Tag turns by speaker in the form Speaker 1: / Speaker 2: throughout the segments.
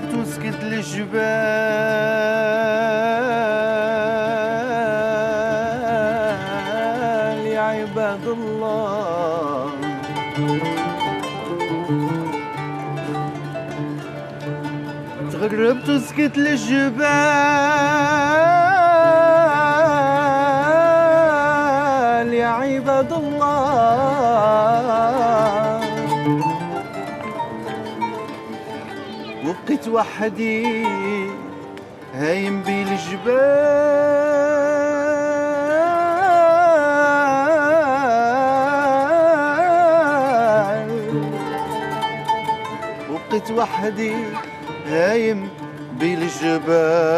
Speaker 1: تغربت وسكت الجبال يا عباد الله. تغربت وسكت الجبال يا عباد الله، وبقيت وحدي هايم بالجبال، وبقيت وحدي هايم بالجبال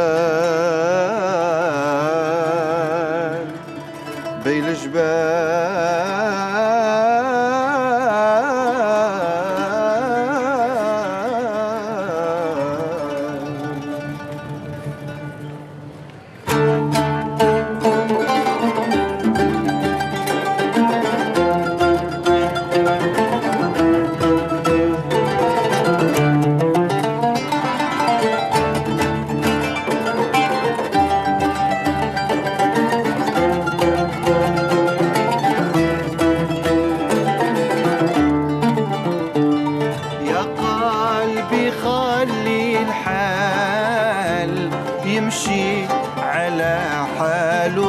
Speaker 1: خلي الحال يمشي على حاله،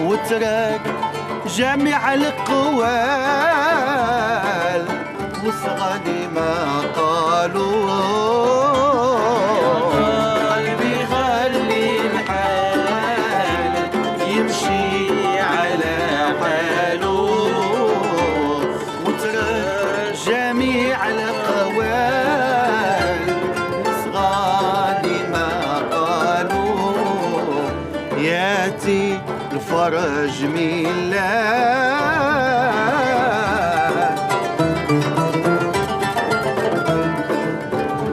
Speaker 1: وترك جميع القوال وصغني ما قالوا. قلبي خلي الحال يمشي على حاله، وترك جميع القوال وصغاني ما قالوا. ياتي الفرج من الله،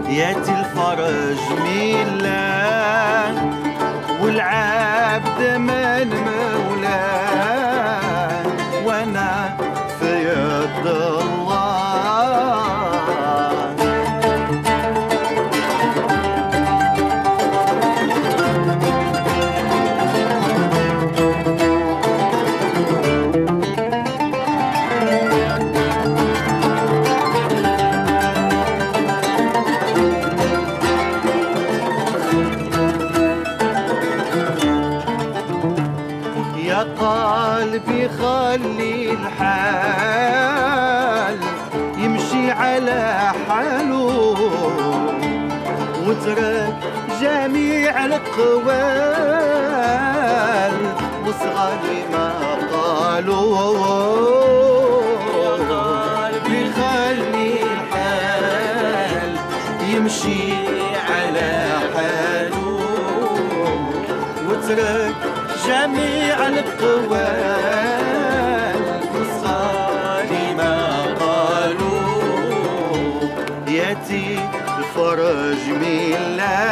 Speaker 1: ياتي الفرج من الله، والعبد من مولاه، وانا في يد الله. يا قلبي خلي الحال يمشي على حاله، واترك جميع القوال وصغني ما قالوا. يا قلبي خلي الحال يمشي على حاله، واترك جميع القوال وصغاني ما قالوا. ياتي الفرج من الله،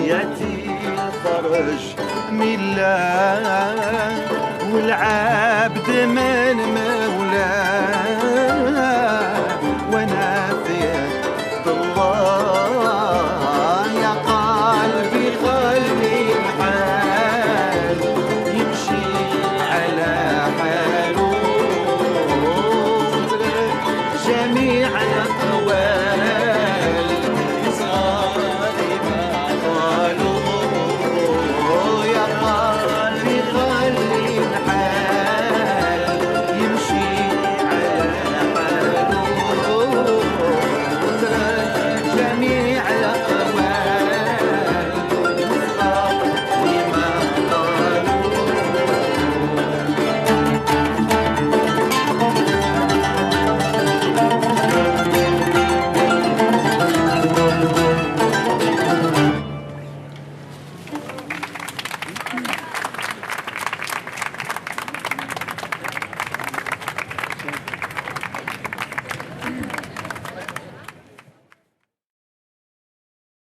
Speaker 1: ياتي الفرج من الله، والعالم